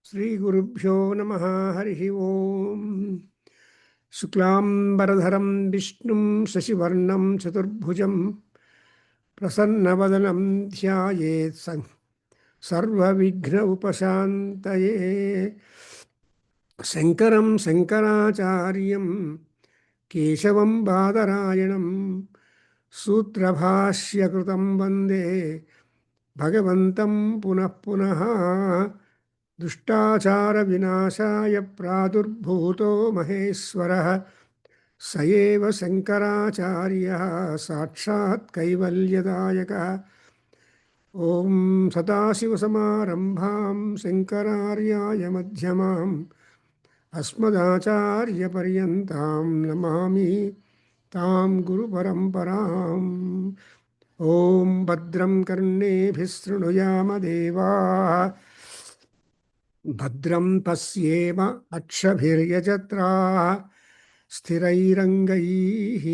Sri Gurubhyo Namaha Harihi Om. Shuklam Bharadharam Vishnum Sasivarnam Chaturbhujam Prasannavadanam Dhyayet Sarva Vighna Upashantaye Sankaram Sankaracharyam Keshavam Badarayanam Sutrabhashya Krutam Vande Bhagavantam Punah Punaha दुष्टाचार विनाशाय प्रादुर्भूतो महेश्वरः स एव शङ्कराचार्यः साक्षात् कैवल्यदायकः ॐ सदाशिवसमारम्भां शङ्करार्याय मध्यमाम् अस्मदाचार्यपर्यन्तां नमामि तां गुरुपरम्पराम् ॐ भद्रं कर्णेभिः शृणुयाम देवाः भद्रं पश्येम अक्षभिर्यजत्राः स्थिरैरङ्गैः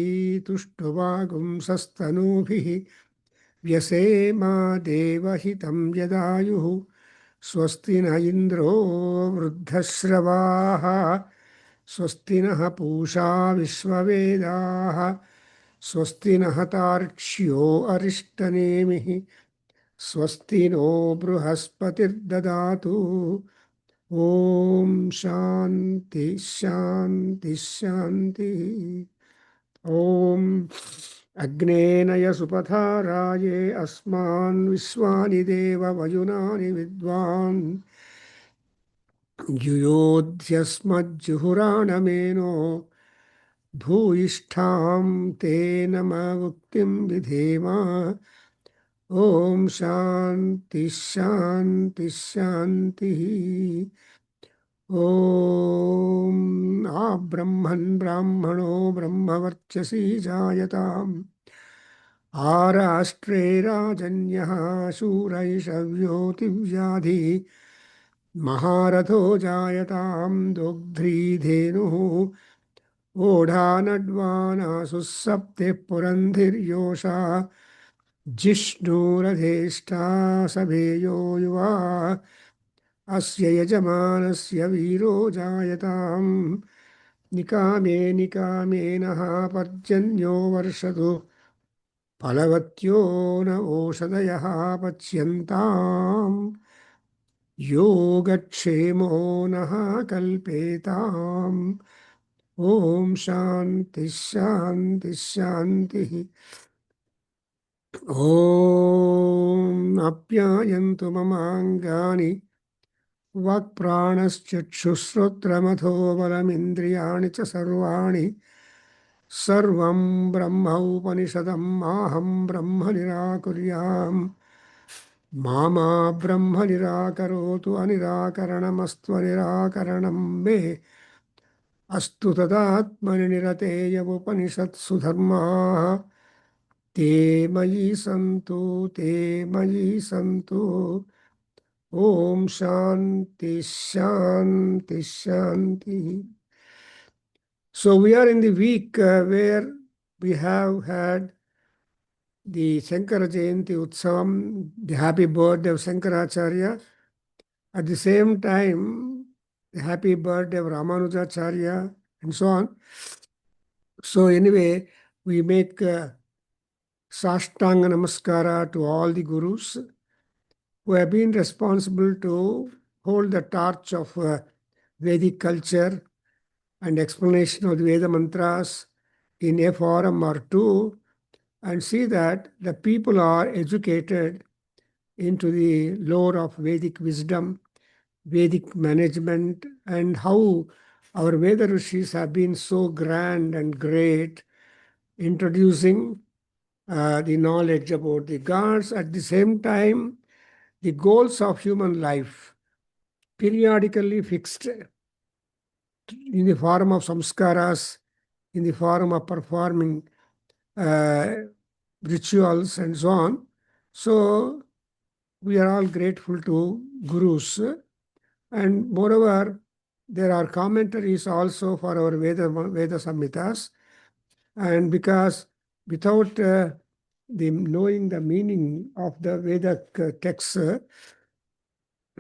तुष्टुवागुंसस्तनूभिः व्यसेम देवहितं यदायुः स्वस्ति न इन्द्रो वृद्धश्रवाः स्वस्ति नः पूषा विश्ववेदाः स्वस्ति नः तार्क्ष्यो अरिष्टनेमिः स्वस्ति नो बृहस्पतिर्ददातु ॐ शान्ति शान्ति शान्तिः ॐ अग्नेनय सुपथाराये अस्मान् विश्वानि देव वयुनानि विद्वान् युयोध्यस्मज्जुहुराणमेनो भूयिष्ठां तेन मुक्तिं विधेम ॐ शान्ति शान्ति शान्तिः ॐ आब्रह्मन् ब्राह्मणो ब्रह्मवर्चसि जायताम् आराष्ट्रे राजन्यः शूरैषव्योतिव्याधि महारथो जायतां दोग्ध्री धेनुः ओढानड्वानासुः सप्तिः पुरन्धिर्योषा जिष्णुरधेष्टा सभेयो युवा अस्य यजमानस्य वीरो जायतां निकामे निकामेनः पर्जन्यो वर्षतु फलवत्यो न ओषधयः पच्यन्ताम् योगक्षेमो नः कल्पेताम् ॐ शान्ति शान्ति शान्तिः ॐ आप्यायन्तु ममाङ्गानि वाक्प्राणश्चक्षुश्रोत्रमथो बलमिन्द्रियाणि च सर्वाणि सर्वं ब्रह्म उपनिषदं माहं ब्रह्म निराकुर्याम् मा ब्रह्म निराकरोतु अनिराकरणमस्तु अनिराकरणं मे अस्तु तदात्मनिरतेय उपनिषत्सु धर्माः ते मयि सन्तु ते मयि सन्तु ॐ शान्ति शान्ति शान्ति. So we are in the week where we have had the Shankara Jayanti Utsavam, the happy birthday of Shankaracharya. At the same time, the happy birthday of Ramanujacharya and so on. So anyway, we make Sashtanga Namaskara to all the Gurus who have been responsible to hold the torch of Vedic culture and explanation of the Veda mantras in a forum or two, and see that the people are educated into the lore of Vedic wisdom, Vedic management, and how our Veda Rishis have been so grand and great, introducing the knowledge about the gods, at the same time, the goals of human life, periodically fixed in the form of samskaras, in the form of performing rituals and so on. So we are all grateful to Gurus. And moreover, there are commentaries also for our Veda Samhitas. And because without knowing the meaning of the Vedic texts,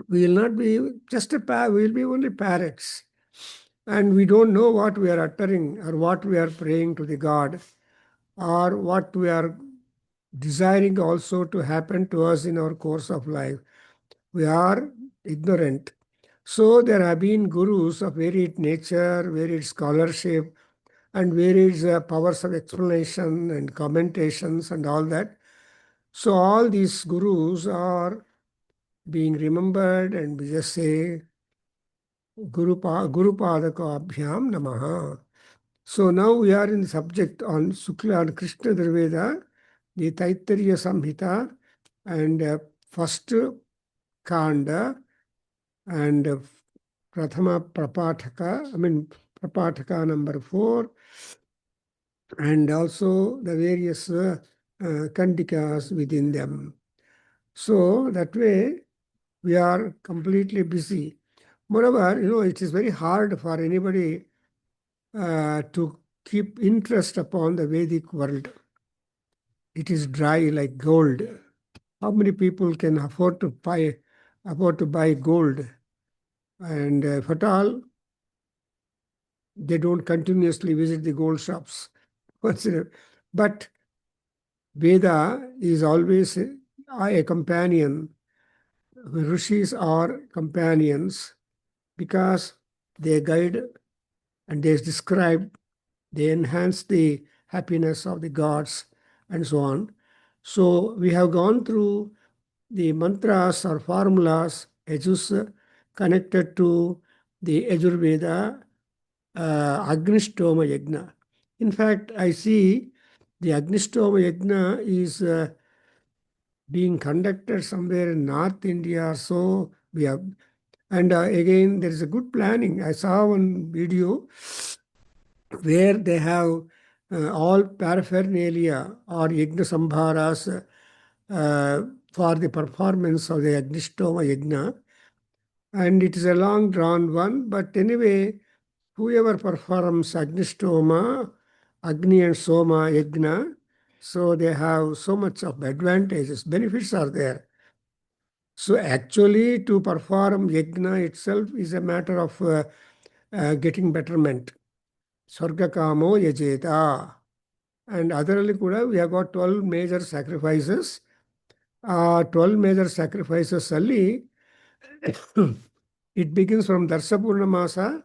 We will not be just we will be only parrots. And we don't know what we are uttering or what we are praying to the God or what we are desiring also to happen to us in our course of life. We are ignorant. So there have been gurus of varied nature, varied scholarship, and varied powers of explanation and commentations and all that. So all these gurus are being remembered, and we just say Guru Padaka Abhyam Namaha. So now we are in the subject on Sukla and Krishna Yajurveda, the Taittiriya Samhita, and first Kanda, and Prathama Prapataka, Prapataka number 4, and also the various Kandikas within them. So that way we are completely busy. Moreover, it is very hard for anybody to keep interest upon the Vedic world. It is dry like gold. How many people can afford to buy gold? And if at all, they don't continuously visit the gold shops. But Veda is always a companion. Rishis are companions because they guide and they describe, they enhance the happiness of the gods and so on. So we have gone through the mantras or formulas, Yajus, connected to the Yajurveda Agnishtoma Yajna. In fact, I see the Agnishtoma Yajna is being conducted somewhere in North India. So we have, and again, there is a good planning. I saw one video where they have all paraphernalia or yajna sambharas for the performance of the Agnishtoma Yajna. And it is a long drawn one, but anyway, whoever performs Agnishtoma, Agni and Soma Yajna, so they have so much of advantages, benefits are there. So actually to perform Yajna itself is a matter of getting betterment. Sarga Kamo Yajeta. And otherly kuda, we have got 12 major sacrifices. 12 major sacrifices ali, it begins from Darsa Purnamasa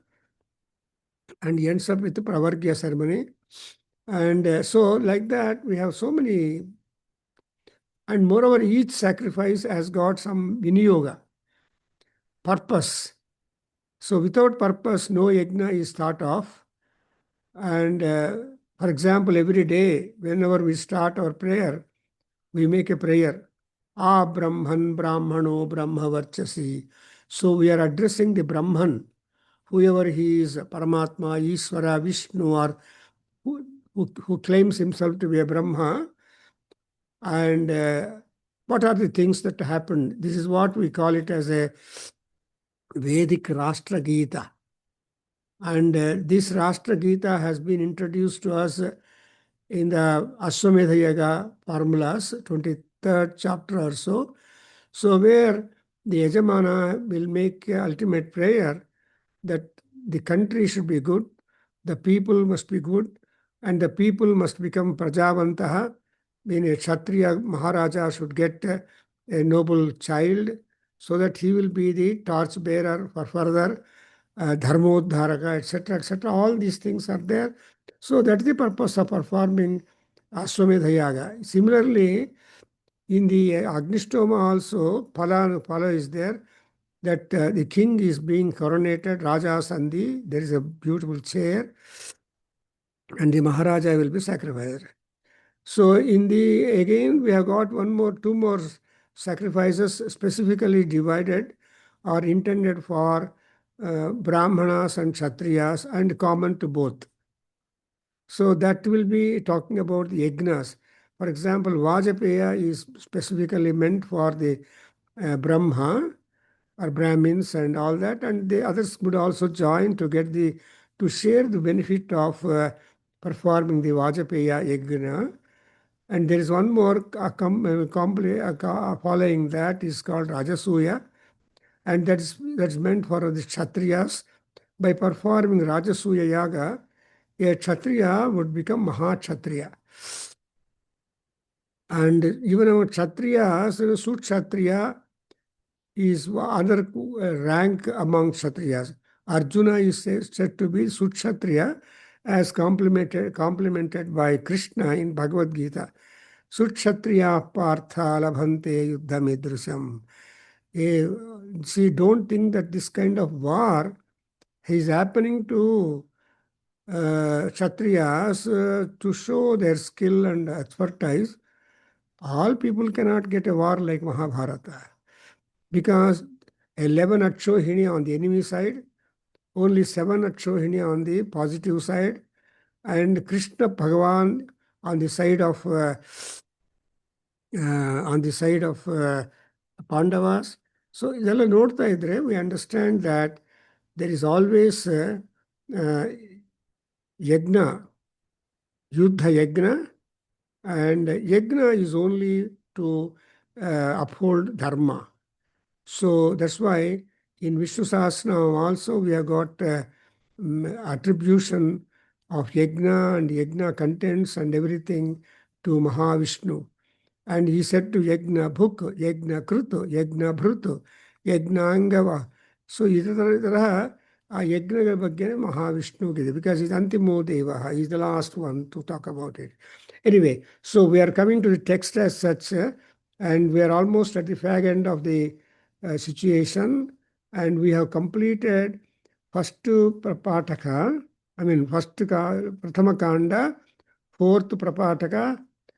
and ends up with the Pravargya ceremony. And so like that, we have so many. And moreover, each sacrifice has got some vinyoga, purpose. So without purpose, no yajna is thought of. And for example, every day, whenever we start our prayer, we make a prayer. Ah Brahman Brahmano Brahma Varchasi. So we are addressing the Brahman, whoever he is, Paramatma, Ishvara, Vishnu, or who claims himself to be a Brahma. And what are the things that happen? This is what we call it as a Vedic Rashtra Gita. And this Rashtra Gita has been introduced to us in the Ashwamedha Yaga formulas, 23rd chapter or so. So where the Yajamana will make ultimate prayer that the country should be good, the people must be good, and the people must become Prajavantaha, meaning a Kshatriya Maharaja should get a noble child so that he will be the torchbearer for further Dharmodharaka, etc., etc. All these things are there. So that is the purpose of performing Ashwamedha Yaga. Similarly, in the Agnishtoma also, Phala is there, that the king is being coronated, Raja Sandhi, there is a beautiful chair, and the Maharaja will be sacrificed. So again, we have got two more sacrifices specifically divided or intended for Brahmanas and Kshatriyas and common to both. So that will be talking about the yajnas. For example, Vajapaya is specifically meant for the Brahma or Brahmins and all that, and the others would also join to share the benefit of performing the Vajapaya yajna. And there is one more following that is called Rajasuya. And that's meant for the Kshatriyas. By performing Rajasuya Yaga, a Kshatriya would become Mahakshatriya. And even our Kshatriyas, Sukshatriya is other rank among Kshatriyas. Arjuna is said to be Sukshatriya, as complimented by Krishna in Bhagavad Gita. Sukshatriya partha labhante yuddhamidrusam. See, don't think that this kind of war is happening to Kshatriyas to show their skill and expertise. All people cannot get a war like Mahabharata, because 11 Akshohini on the enemy side, only 7 Akshohini on the positive side, and Krishna Bhagavan on the side of Pandavas. So ಇದೆಲ್ಲ ನೋಡ್ತಾ ಇದ್ರೆ we understand that there is always yajna, yuddha yajna, and yajna is only to uphold dharma. So that's why in Vishnu Sahasranam also we have got attribution of yajna and yajna contents and everything to Mahavishnu. And he said to Yajna Bhuk, Yajna Krutu, Yajna Bhrutu, Yajna Angava. So ಇದರ ಆ ಯಜ್ಞಗಳ ಬಗ್ಗೆ ಮಹಾವಿಷ್ಣುಗಿದೆ, because he's Antimo Deva, he's the last one to talk about it. Anyway, so we are coming to the text as such, and we are almost at the fag end of the situation, and we have completed first Prapataka, first Prathama Kanda, fourth Prapataka,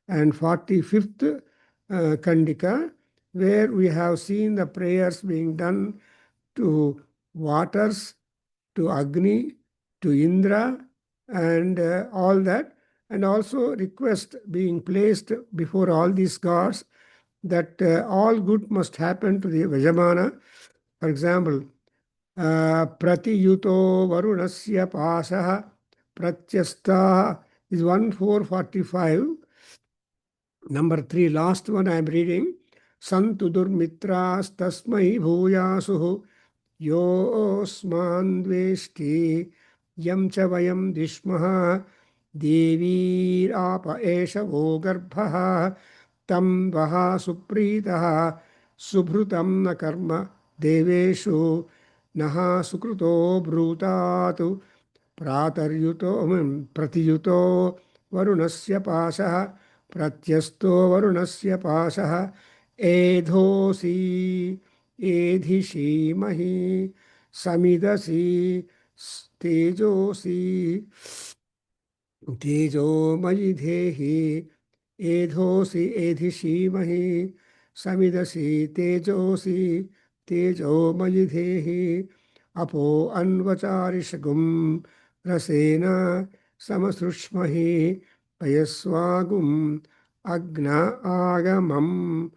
and 45th Kandika, where we have seen the prayers being done to waters, to Agni, to Indra, and all that, and also request being placed before all these gods that all good must happen to the Vajamana. For example, Pratiyuto Varunasya Pasaha Pratyastha is 1445. Number 3, last one I am reading. Santu durmitras tasmai bhuyasuhu yosman dveshti yam cha vayam dishmaha devir apa esha vo garbhaha tam vaha supritaha subhrutam na karma deveshu naha sukruto brutatu pratiyuto varunasya pasaha प्रत्यस्तो वरुणस्य पाशः एधोसी एधिषीमहि समिदसि तेजोसी तेजोमयि धेहि एधोसी एधिषीमहि समिदसि तेजोसी तेजोमयि धेहि अपो अन्वचारिषगुं Rasen समसृष्महि Payaswagum agna agamam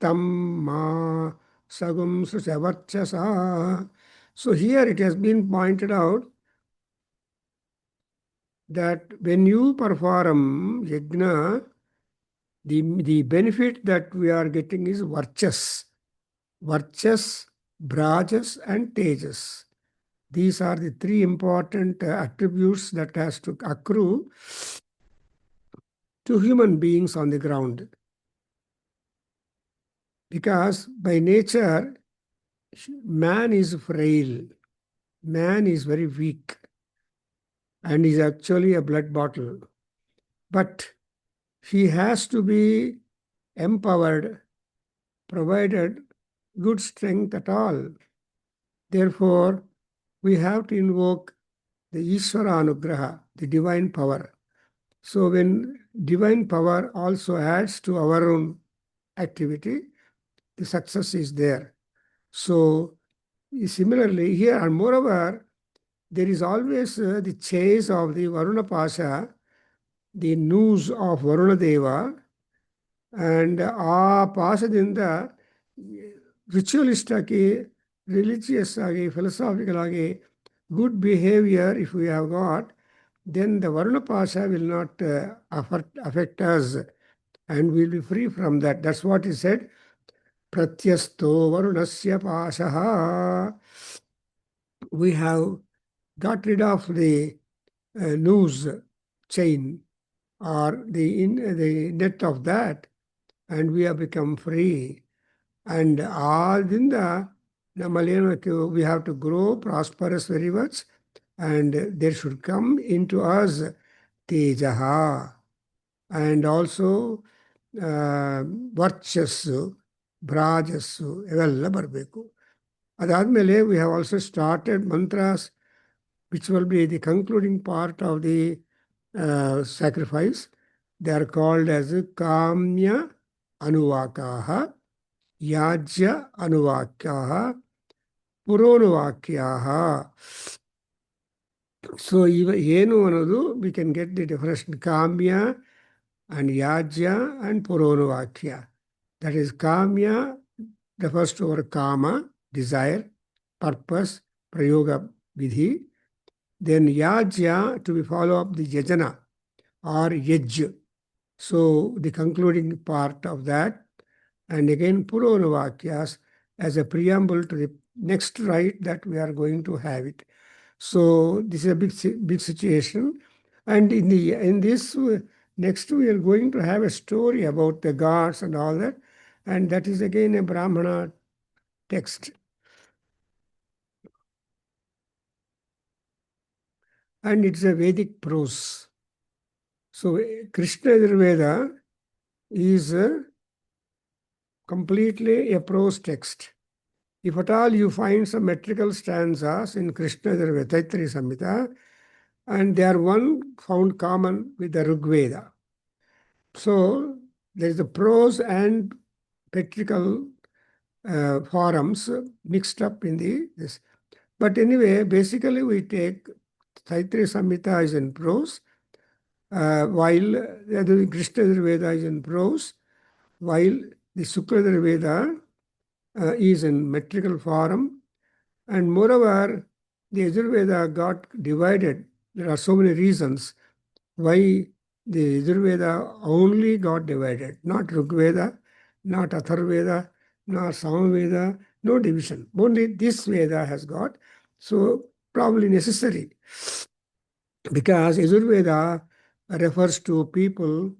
tamma sagum susavarchasa. So here it has been pointed out that when you perform yajna, the benefit that we are getting is varchas. Varchas, brajas, and tejas. These are the 3 important attributes that has to accrue to human beings on the ground. Because by nature, man is frail, man is very weak, and is actually a blood bottle. But he has to be empowered, provided good strength at all. Therefore, we have to invoke the Ishvara Anugraha, the divine power. So when divine power also adds to our own activity, the success is there. So similarly here, and moreover, there is always the chase of the Varuna Pasha, the news of Varuna Deva, and ಆ ಪಾಶದಿಂದ ರಿಚುವಲಿಸ್ಟ್ ಆಗಿ, religious ಆಗಿ, philosophical ಆಗಿ, good behavior if we have got, then the Varuna Pasha will not affect us, and we will be free from that. That's what he said. pratyasto varunasya pashaha. We have got rid of the loose chain or the net of that, and we have become free. And ಆದಿಂದ ನಮ್ಮಲ್ಲೇನು we have to grow prosperous very much, and there should come into us tejaha, and also ವರ್ಚಸ್ಸು ಭ್ರಾಜಸ್ಸು ಇವೆಲ್ಲ ಬರಬೇಕು. ಅದಾದಮೇಲೆ we have also started mantras which will be the concluding part of the sacrifice. They are called as kamya anuvakaha, yajya anuvakyaha, puronuvakyaha. So ಏನು ಅನ್ನೋದು we can get the definition kamya and yajya and puronuvakya. That is kamya refers to our kama, desire, purpose, prayoga vidhi. Then yajya to be follow up the yajana or yaj. So the concluding part of that. And again puronavakyas as a preamble to the next rite that we are going to have it. So this is a big situation. And in this next we are going to have a story about the gods and all that. And that is again a Brahmana text. And it's a Vedic prose. So Krishna Yajurveda is completely a prose text. If at all you find some metrical stanzas in Krishna Yajurveda Taittiriya Samhita, and they are one found common with the Rigveda. So there is a prose and metrical forms mixed up in this. But anyway, basically we take Taittiriya Samhita is in prose, while the Krishna Yajurveda is in prose, while the Shukla Yajurveda is in metrical form. And moreover, the Yajurveda got divided. There are so many reasons why the Yajurveda only got divided. Not Rigveda, not Atharveda, not Samaveda, no division. Only this Veda has got. So probably necessary. Because Yajurveda refers to people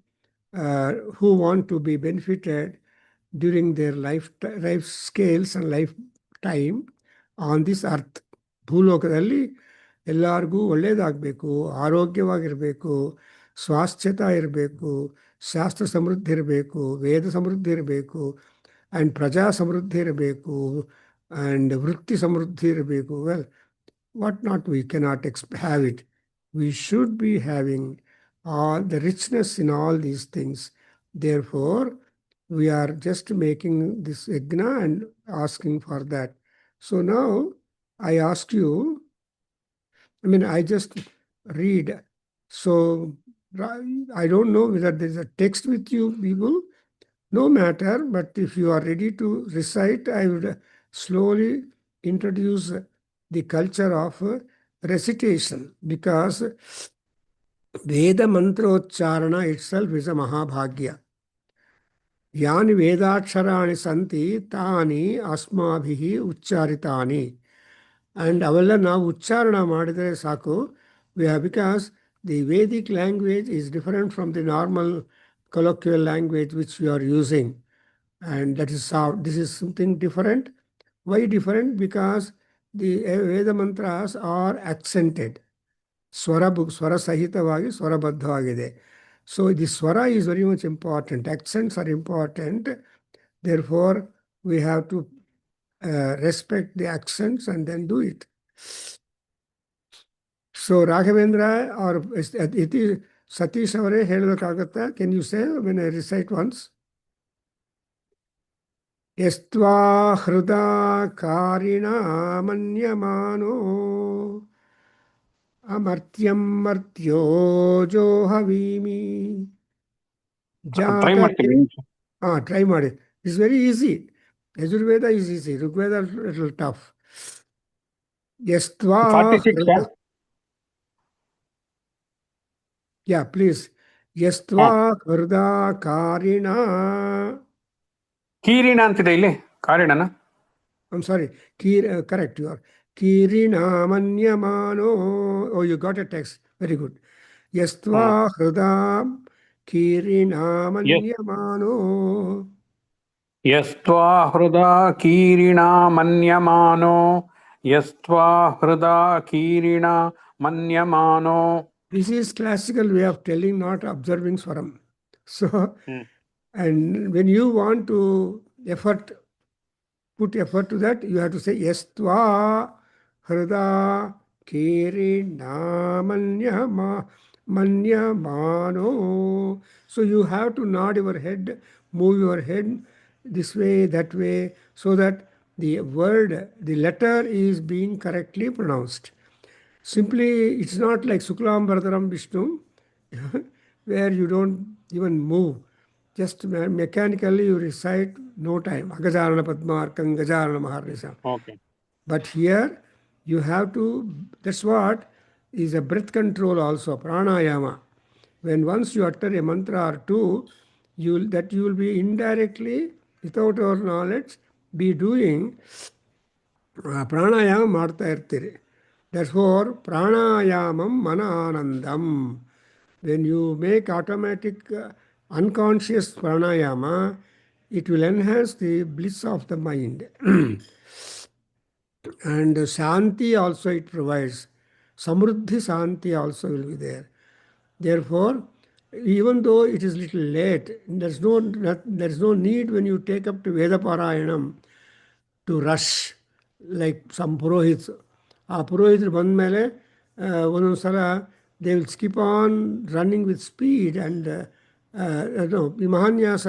who want to be benefited during their life scales and lifetime on this earth. ಭೂಲೋಕದಲ್ಲಿ ಎಲ್ಲರಿಗೂ ಒಳ್ಳೆಯದಾಗಬೇಕು, ಆರೋಗ್ಯವಾಗಿರಬೇಕು, ಸ್ವಾಸ್ಥ್ಯತಾ ಇರಬೇಕು, ಶಾಸ್ತ್ರ ಸಮೃದ್ಧಿ ಇರಬೇಕು, ವೇದ ಸಮೃದ್ಧಿ ಇರಬೇಕು, and ಪ್ರಜಾ ಸಮೃದ್ಧಿ ಇರಬೇಕು, and ವೃತ್ತಿ ಸಮೃದ್ಧಿ ಇರಬೇಕು. Well, what not we cannot have it. We should be having all the richness in all these things. Therefore, we are just making this yajna and asking for that. So now I ask you, I just read. So I don't know whether there's a text with you people. No matter, but if you are ready to recite, I would slowly introduce the culture of recitation, because Veda mantrocharana itself is a mahabhagya. ಯಾನಿ ವೇದಾಕ್ಷರಾಣಿ ಸಂತಿ ತಾನಿ ಅಸ್ಮಾಭಿಹಿ ಉಚ್ಚಾರಿತಾನಿ. And ಅವೆಲ್ಲ ನಾವು ಉಚ್ಚಾರಣ ಮಾಡಿದರೆ ಸಾಕು. Because the Vedic language is different from the normal colloquial language which we are using. And that is how this is something different. Why different? Because the Veda mantras are accented. ಸ್ವರ ಸಹಿತವಾಗಿ ಸ್ವರಬದ್ಧವಾಗಿದೆ. So the swara is very much important. Accents are important. Therefore, we have to respect the accents and then do it. So Raghavendra or iti Satish avare helಬೇಕಾಗುತ್ತಾ? Can you say when I recite once? Yastva hruda karina manyamano amartyam martyo johavimi. Try ಮಾಡ್ತೀನಿ. Try ಮಾಡಿ. It's very easy. Yajurveda is easy. Rigveda is a little tough. Yastva 46. Yeah, please. Yastva hrda karina ಕೀರಿಣ ಅಂತಿದೆ ಇಲ್ಲಿ, ಕಾರಿಣನ. I'm sorry. Correct, you are. Kirina manyamano. Oh, you got a text. Very good. Yastva hridam kirina Yes. manyamano. ಯಸ್ತ್ವಾ ಹೃದಾ ಕೀರಿಣಾ ಮನ್ಯಮಾನೋ, ಯಸ್ತ್ವಾ ಹೃದಾ ಕೀರಿಣಾ ಮನ್ಯಮಾನೋ. This is classical way of telling, not observing swaram. So, and when you want to put effort to that, you have to say yastva hrida kirina manyamano. So you have to nod your head, move your head this way, that way, so that the word, the letter is being correctly pronounced. Simply, it's not like Suklam Bharadaram Vishnu, where you don't even move. Just mechanically you recite, no time. Agajarana Padmarkam, Gajarana Maharnisa. Okay. But here you have to, that's what is a breath control also, pranayama. When once you utter a mantra or two, you will be indirectly, without our knowledge, be doing ಪ್ರಾಣಾಯಾಮ ಮಾಡ್ತಾ ಇರ್ತೀರಿ. Therefore, pranayamam mana anandam. When you make automatic, unconscious pranayama, it will enhance the bliss of the mind. And shanti also it provides. Samruddhi shanti also will be there. Therefore, even though it is little late, there's no need when you take up to Veda Parayanam to rush like some Purohits. ಆ ಪುರೋಹಿತರು ಬಂದ ಮೇಲೆ ಒಂದೊಂದು ಸಲ they will skip on running with speed and ಈ Mahanyasa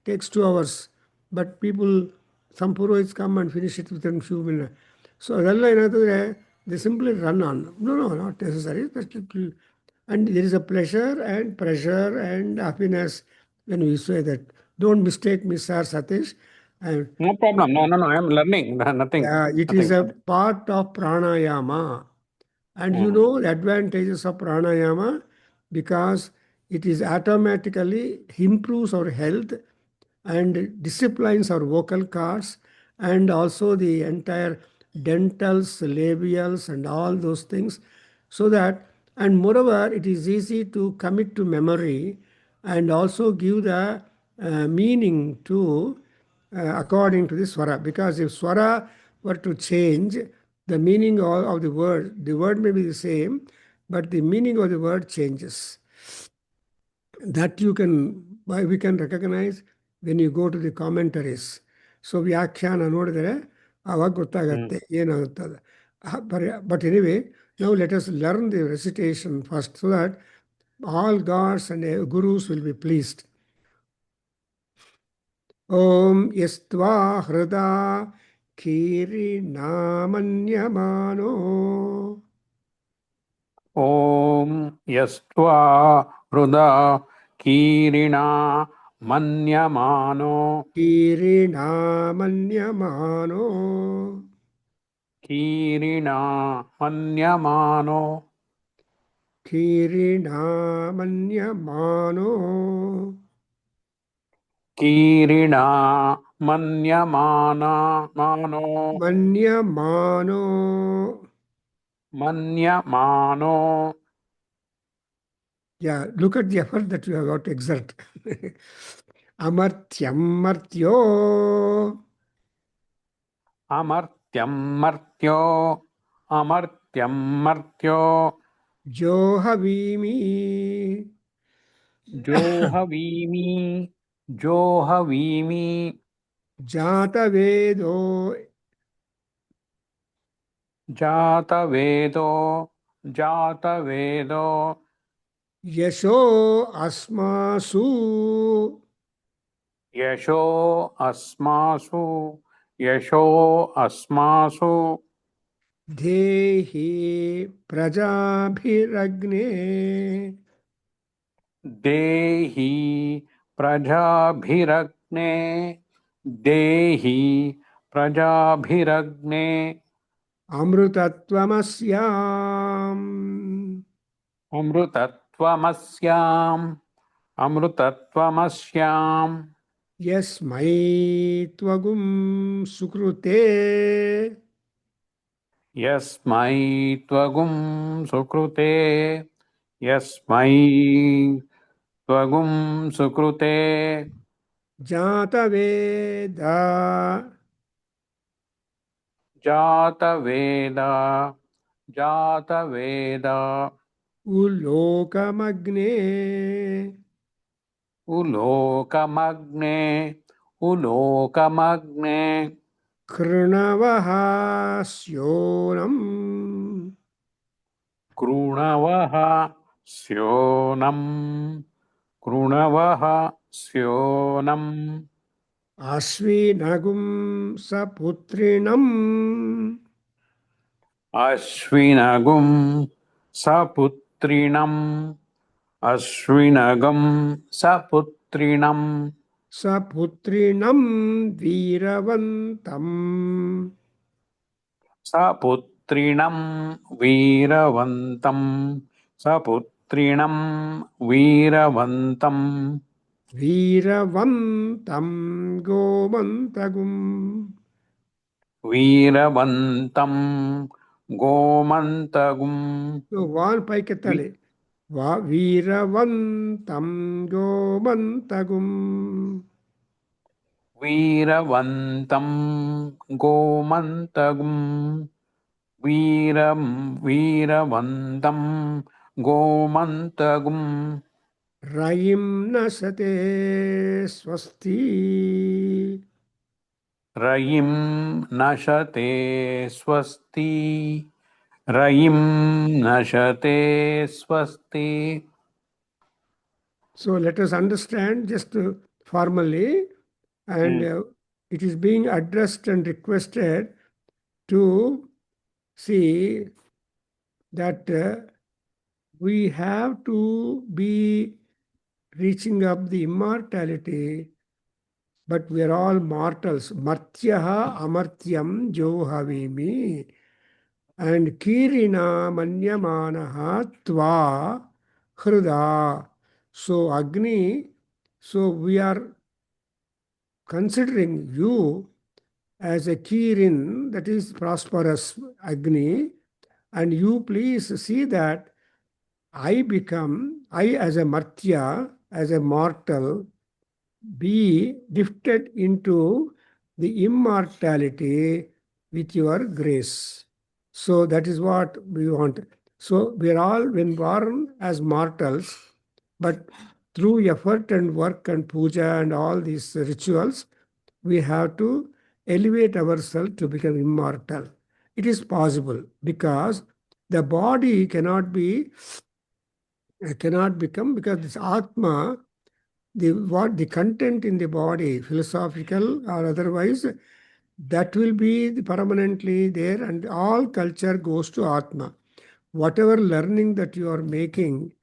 takes 2 hours, but people some purohits come and finish it with in few minute. So ಅದೆಲ್ಲ ಏನಾಗ್ತದೆ, they simply run on. No not necessary. And there is a pleasure and pressure and happiness when we say that. Don't mistake me, Sir Satish. No problem. No, I am learning. Nothing. It is a part of pranayama. And you know the advantages of pranayama, because it is automatically improves our health and disciplines our vocal cords and also the entire dentals, labials, and all those things. So that, and moreover, it is easy to commit to memory and also give the meaning to according to the swara. Because if swara were to change, the meaning of the word may be the same, but the meaning of the word changes. That we can recognize when you go to the commentaries. So ವ್ಯಾಖ್ಯಾನ ನೋಡಿದರೆ ಆವಾಗ ಗೊತ್ತಾಗತ್ತೆ ಏನಾಗುತ್ತದೆ. But anyway, now let us learn the recitation first, so that all gods and gurus will be pleased. Om yastva hrida kirinaamanyamano. Om yastva hruda kirina manyamano. Kirinaamanyamano. Kirina manyamano. Kirinaamanyamano. Kirina manyamana mano. Manyamano. Manyamano. Yeah, look at the effort that you have got to exert. Amartyam martyo. Amartyam martyo. Amartyam martyo. Johavimi. Johavimi. Johavimi. Jatavedo. Jatavedo. Jatavedo. Yasho asmasu. Yasho asmasu. Yasho asmasu. Dehi prajabhiragne. Dehi prajabhiragne. Dehi prajabhiragne. Amrutattvamasyam. Amrutattvamasyam. Amrutattvamasyam. Yasmai Tvagum Sukrute Yasmai Tvagum Sukrute. Yasmai Tvagum Sukrute. Jata Veda Jata Veda. Jata Veda. Ulokamagne Ulokamagne. Ulokamagne. Krunavaha Syonam Krunavaha Syonam. Krunavaha Syonam. Ashvinagum Saputrinam Ashvinagum Saputrinam. Ashvinagam Saputrinam. Saputrinam Veeravantam Saputrinam Veeravantam. Saputrinam Veeravantam. Veeravantam Gomantagum. Veeravantam Gomantagum. So one paiketale. Veeravantam Gomantagum. Veeravantam Gomantagum. Veeravantam Gomantagum. Raim Nasate Swasti. Rayim Nashate Swasti. Rayim Nashate Swasti. So let us understand just formally, and it is being addressed and requested to see that we have to be reaching up the immortality, but we are all mortals. Martyaha amartyam johavimi. And kirina manyamanaha tva hruda. So Agni, so we are considering you as a Kirin, that is prosperous Agni, and you please see that I as a Martya, as a mortal, be lifted into the immortality with your grace. So that is what we want. So we are all when born as mortals, but through effort and work and puja and all these rituals, we have to elevate ourselves to become immortal. It is possible because the body cannot become, because this Atma, the content in the body, philosophical or otherwise, that will be permanently there, and all culture goes to Atma. Whatever learning that you are making,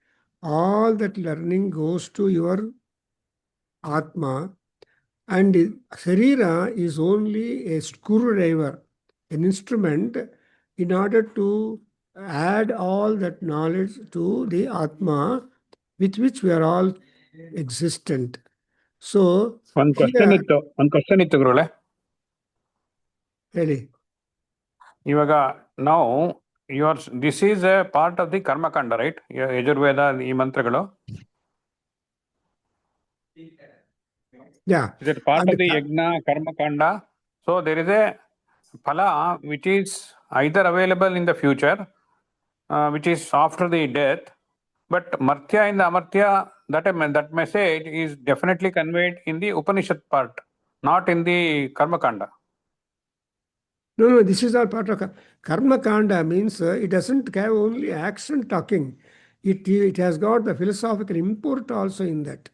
all that learning goes to your Atma, and Sharira is only a screwdriver, an instrument in order to add all that knowledge to the Atma with which we are all existent. So here, ಒಂದು question ಇತ್ತು ಗುರುಗಳೇ. ಹೇಳಿ. ಇವಾಗ ನಾವು this is a part of the karmakanda, right? Yajurveda ಈ ಮಂತ್ರಗಳು Yeah. is it part of the yajna karmakanda? So there is a phala which is either available in the future, which is after the death, but martya and amartya, that message is definitely conveyed in the Upanishad part, not in the karmakanda. No, this is all part of karma kanda. Means it doesn't have only action talking. It has got the philosophical import also in that.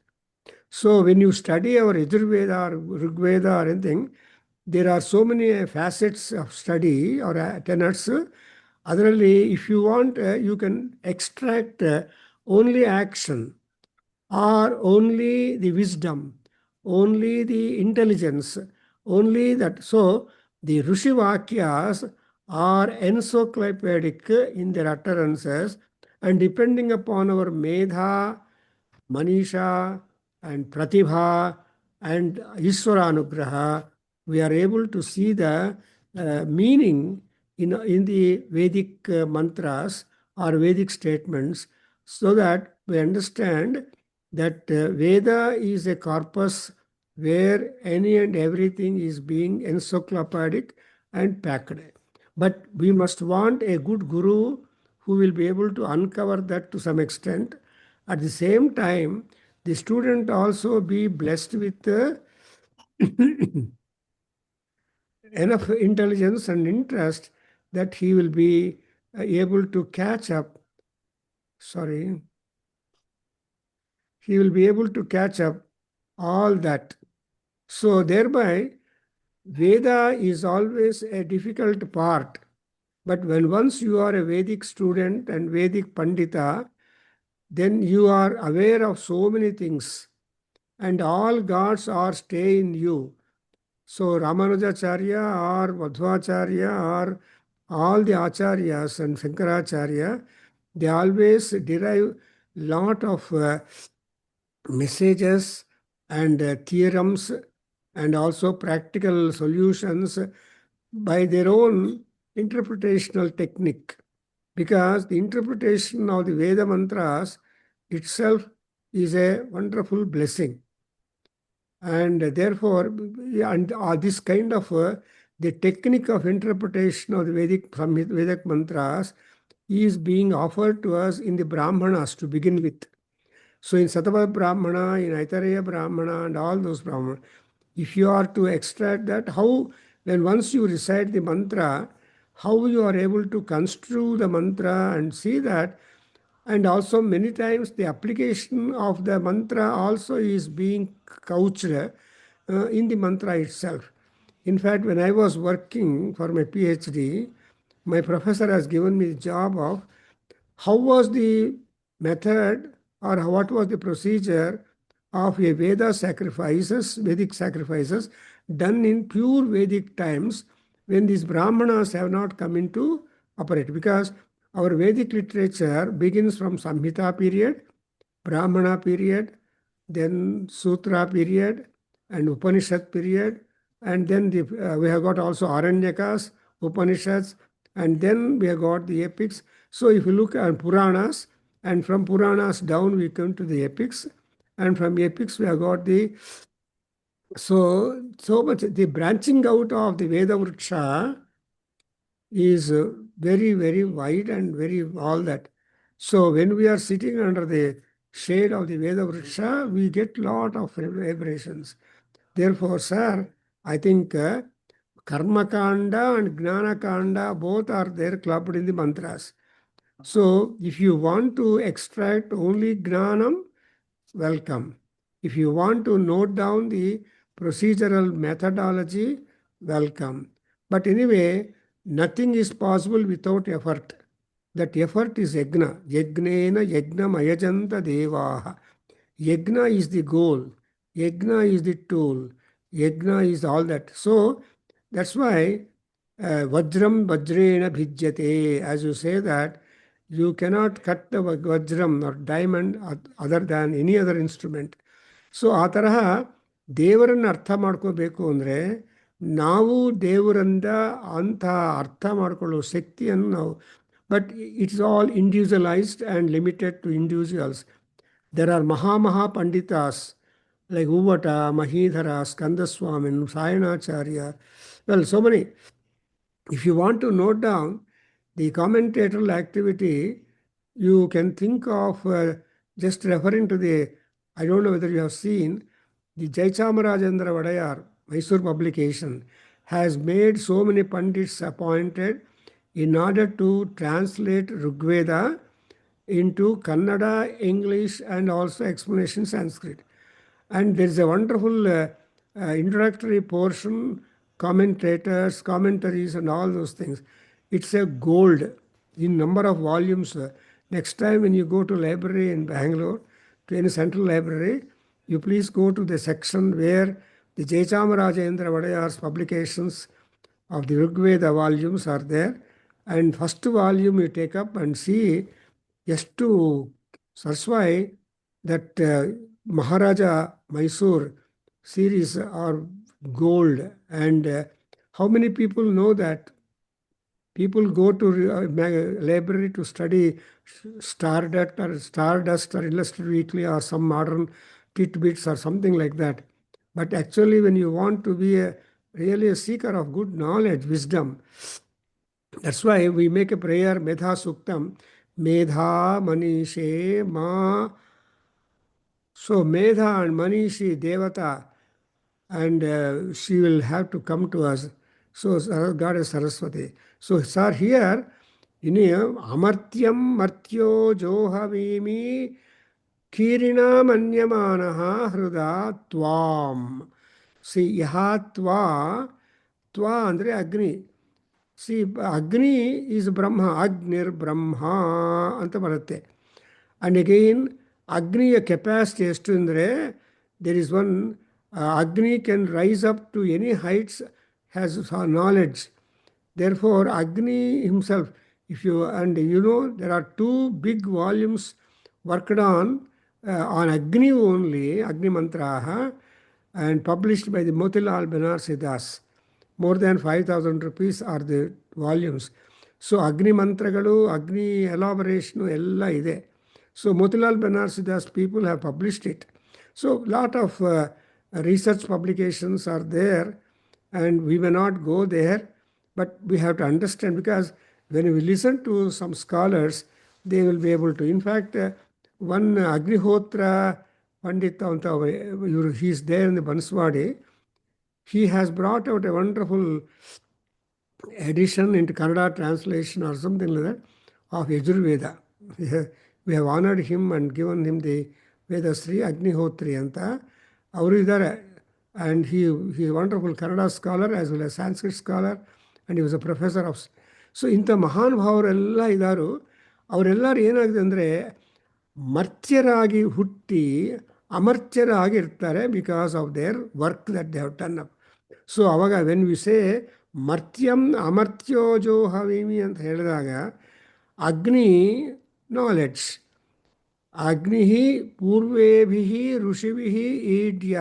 So when you study our Yajurveda or Rigveda or anything, there are so many facets of study or tenets. Otherly, if you want, you can extract only action or only the wisdom, only the intelligence, only that. So the Rishi Vakyas are encyclopedic in their utterances, and depending upon our Medha, Manisha, and Pratibha, and Ishvara Anugraha, we are able to see the meaning in the Vedic mantras or Vedic statements, so that we understand that Veda is a corpus where any and everything is being encyclopedic and packed. But we must want a good guru who will be able to uncover that to some extent. At the same time, the student also be blessed with enough intelligence and interest that he will be able to catch up. Sorry. He will be able to catch up all that. So thereby, Veda is always a difficult part. But when once you are a Vedic student and Vedic Pandita, then you are aware of so many things, and all gods are stay in you. So Ramanujacharya or Madhvacharya or all the Acharyas and Shankaracharya, they always derive lot of messages and theorems and also practical solutions by their own interpretational technique. Because the interpretation of the Veda mantras itself is a wonderful blessing. And therefore, and this kind of the technique of interpretation of the Vedic mantras is being offered to us in the Brahmanas to begin with. So in Satava Brahmana, in Aitareya Brahmana, and all those Brahmanas, if you are to extract that, how, when once you recite the mantra, how you are able to construe the mantra and see that. And also many times the application of the mantra also is being couched in the mantra itself. In fact, when I was working for my PhD, my professor has given me the job of how was the method or what was the procedure of a Vedic sacrifices done in pure Vedic times when these Brahmanas have not come into operate. Because our Vedic literature begins from Samhita period, Brahmana period, then Sutra period, and Upanishad period, and then we have got also Aranyakas, Upanishads, and then we have got the epics. So if you look at Puranas, and from Puranas down we come to the epics, and from epics we have got the so much the branching out of the Veda Vriksha is very, very wide and very all that. So when we are sitting under the shade of the Veda Vriksha, we get lot of vibrations. Therefore, sir, I think Karma Kanda and Gnana Kanda both are there clubbed in the mantras. So if you want to extract only Gnanam, welcome. If you want to note down the procedural methodology, welcome. But anyway, nothing is possible without effort. That effort is yajna. Yajnena yajnam ayajanta devaha. Yajna is the goal. Yajna is the tool. Yajna is all that. So that's why vajram vajrena bhijyate. As you say that, you cannot cut the vajram or diamond other than any other instrument. So ಆ ತರಹ ದೇವರನ್ನು ಅರ್ಥ ಮಾಡ್ಕೋಬೇಕು ಅಂದರೆ ನಾವು ದೇವರಿಂದ ಅಂಥ ಅರ್ಥ ಮಾಡ್ಕೊಳ್ಳೋ ಶಕ್ತಿಯನ್ನು ನಾವು but it's all individualized and limited to individuals. There are maha panditas like Uvata, Mahidhara, Skandaswamin, Sayanacharya, well so many. If you want to note down the commentatorial activity, you can think of just referring to the, I don't know whether you have seen, the Jaichamarajendra Vadayar, Mysore publication, has made so many Pandits appointed in order to translate Rigveda into Kannada, English, and also explanation Sanskrit. And there is a wonderful introductory portion, commentators, commentaries, and all those things. It's a gold in number of volumes. Next time when you go to library in Bangalore, to any central library, you please go to the section where the Jaichamarajendra Vadayar's publications of the Rigveda volumes are there. And first volume you take up and see, just to satisfy that Maharaja Mysore series are gold. And how many people know that? People go to library to study Stardust or Illustrated Weekly or some modern tidbits or something like that. But actually, when you want to be really a seeker of good knowledge, wisdom, that's why we make a prayer, Medha Suktam, Medha Manishe Ma. So Medha and Manishi Devata, and she will have to come to us. So Goddess Saraswati. So sir, here, Amartyam Martyo Johavimi Kirina Manyamanaha Hruda Tvam. See, Yaha Tva, Tva andre Agni. See, Agni is Brahma, Agnir Brahma anta baratte. And again, Agniya capacity ಎಷ್ಟು ಅಂದರೆ there is one Agni can rise up to any heights, has knowledge. Therefore, Agni himself, there are two big volumes worked on Agni only, Agni Mantraha, and published by the Motilal Banarsi Das. More than 5,000 rupees are the volumes. So Agni Mantragalu, Agni elaboration, ella ide. So Motilal Banarsi Das people have published it. So lot of research publications are there, and we may not go there, but we have to understand, because when we listen to some scholars, they will be able to. In fact, one Agnihotra Pandit, he is there in the Banswadi. He has brought out a wonderful edition into Kannada translation or something like that of Yajurveda. We have honored him and given him the Veda Sri Agnihotri Anta. Avaru idare, and he is a wonderful Kannada scholar as well as Sanskrit scholar, and he was a professor of. So ಇಂಥ ಮಹಾನುಭಾವರೆಲ್ಲ ಇದ್ದಾರು. ಅವರೆಲ್ಲರೂ ಏನಾಗಿದೆ ಅಂದರೆ ಮರ್ತ್ಯರಾಗಿ ಹುಟ್ಟಿ ಅಮರ್ತ್ಯರಾಗಿ ಇರ್ತಾರೆ because of their work that they have done up. So ಅವಾಗ when we say ಮರ್ತ್ಯಂ ಅಮರ್ತ್ಯೋಜೋ ಹವಿಮಿ ಅಂತ ಹೇಳಿದಾಗ ಅಗ್ನಿ ನಾಲೆಡ್ಜ್, ಅಗ್ನಿ ಪೂರ್ವೇಭಿ ಋಷಿಭಿ ಈಡ್ಯ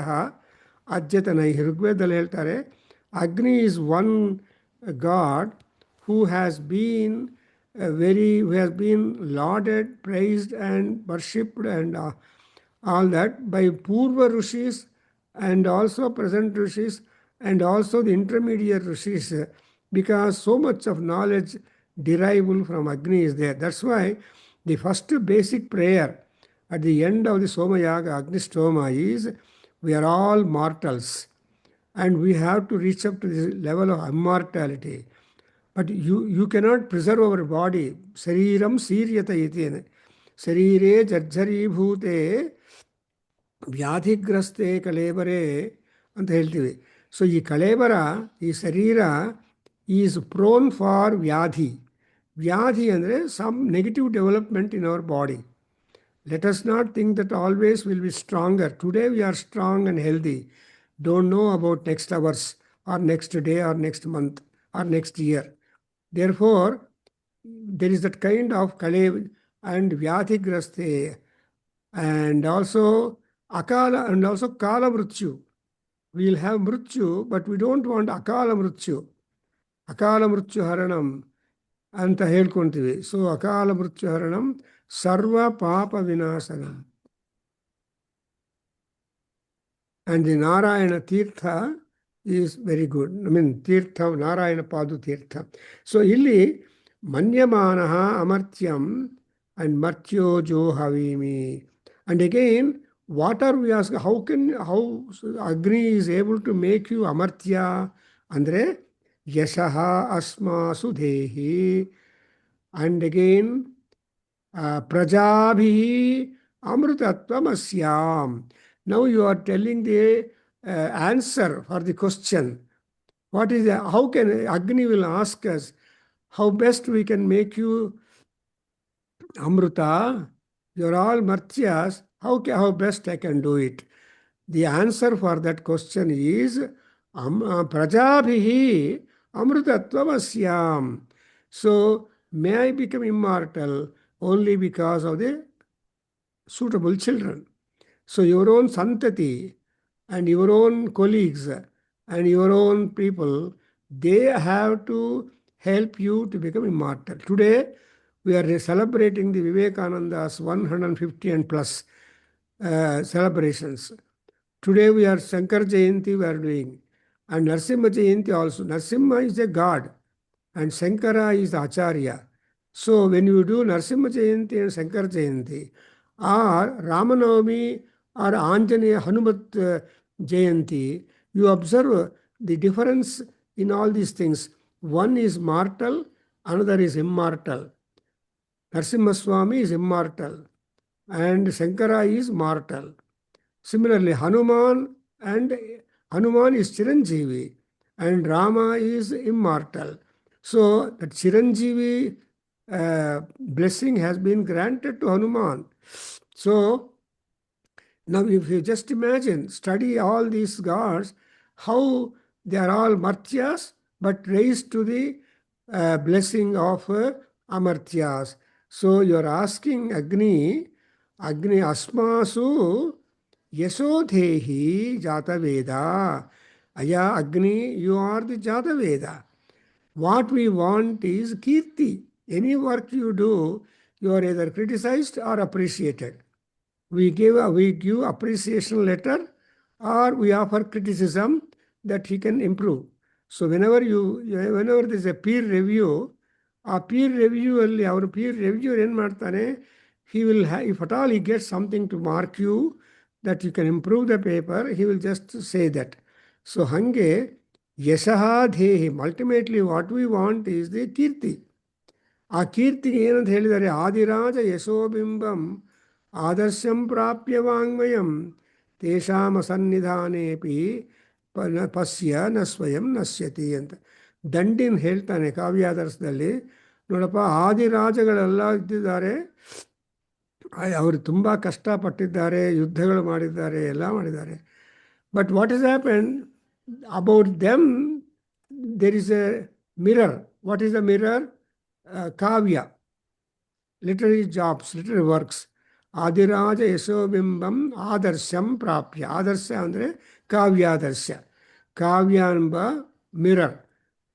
ಅದ್ಯತನೈ. ಋಗ್ವೇದದಲ್ಲಿ ಹೇಳ್ತಾರೆ ಅಗ್ನಿ is one god who has been lauded, praised and worshipped and all that by Purva Rishis and also present Rishis and also the intermediate Rishis, because so much of knowledge derivable from Agni is there. That's why the first basic prayer at the end of the Soma Yaga, Agni Stoma, is we are all mortals and we have to reach up to this level of immortality. But you cannot preserve our body. Sariram siryata iti. Sarire jarjaribhute ವ್ಯಾಧಿಗ್ರಸ್ತೆ ಕಳೇಬರೆ ಅಂತ ಹೇಳ್ತೀವಿ. So ಈ ಕಳೇಬರ, ಈ ಶರೀರ is prone for ವ್ಯಾಧಿ. ವ್ಯಾಧಿ ಅಂದರೆ some negative development in our body. Let us not think that always we'll be stronger. Today we are strong and healthy. Don't know about next hours or next day or next month or next year. Therefore, there is that kind of kalev and vyadhigraste, and also akala and also kala mrityu. We'll have mrityu, but we don't want akala mrityu. Akala mrityu haranam anta helkontivi. So akala mrityu haranam sarva papa vinasanam. And the Narayana Tirtha is very good. I mean, Tirtha, Narayana Padu Tirtha. So, illi Manyamanaha Amartyam and Martyo Jo Havimi. And again, what are we asking? How Agni is able to make you Amartya? Andre Yashaha Asmasu Dehi. And again, Prajabhi Amrutatvam Asyam. Now you are telling the answer for the question. What is that? How can Agni will ask us, how best we can make you Amruta? You're all Martyas. How best I can do it? The answer for that question is Prajabhihi Amrutatvam Asyam. So may I become immortal only because of the suitable children. So your own santati, and your own colleagues and your own people, they have to help you to become immortal. Today, we are celebrating the Vivekananda's 150 and plus celebrations. Today we are Shankar Jayanti we are doing, and Narsimha Jayanti also. Narsimha is a god and Shankara is the Acharya. So when you do Narsimha Jayanti and Shankar Jayanti, or Ramanavami or Anjaneya Hanumat Jayanti, you observe the difference in all these things. One is mortal, another is immortal. Narsimha Swami is immortal and Shankara is mortal. Similarly, Hanuman is Chiranjeevi and Rama is immortal. So that Chiranjeevi blessing has been granted to Hanuman. So now if you just imagine, study all these gods, how they are all Martyas but raised to the blessing of Amartyas. So you are asking Agni Asmasu Yasodhehi Jata Veda. Aya Agni, you are the Jata Veda. What we want is Kirti. Any work you do, you are either criticized or appreciated. We give appreciation letter or we offer criticism that he can improve. So whenever there is a peer review, ಆ peer review ಅಲ್ಲಿ our peer reviewer ಏನು ಮಾಡ್ತಾನೆ, he will if at all he gets something to mark you that you can improve the paper, he will just say that. So hange ಯಶಃ ಧೇಹಿ, ultimately what we want is the ಕೀರ್ತಿ. ಆ ಕೀರ್ತಿಗೆ ಏನಂತ ಹೇಳಿದರೆ, ಆದಿರಾಜ ಯಶೋಬಿಂಬಂ ಆದರ್ಶಂ ಪ್ರಾಪ್ಯ ವಾಂಗ್ಮಯಂ ತೇಷಾಮ ಸನ್ನಿಧಾನೇಪಿ ಪಶ್ಯ ನ ಸ್ವಯಂ ನಶ್ಯತಿ ಅಂತ ದಂಡಿನ್ ಹೇಳ್ತಾನೆ ಕಾವ್ಯಾದರ್ಶದಲ್ಲಿ. ನೋಡಪ್ಪ, ಆದಿರಾಜಗಳೆಲ್ಲ ಇದ್ದಿದ್ದಾರೆ, ಅವರು ತುಂಬ ಕಷ್ಟಪಟ್ಟಿದ್ದಾರೆ, ಯುದ್ಧಗಳು ಮಾಡಿದ್ದಾರೆ, ಎಲ್ಲ ಮಾಡಿದ್ದಾರೆ. But what is happen about them? There is a mirror. What is the mirror? Kavya, literary jobs, literary works. ಆದಿರಾಜ ಯಶೋಬಿಂಬಂ ಆದರ್ಶಂ ಪ್ರಾಪ್ಯ. ಆದರ್ಶ ಅಂದರೆ ಕಾವ್ಯಾದರ್ಶ. ಕಾವ್ಯ ಎಂಬ ಮಿರರ್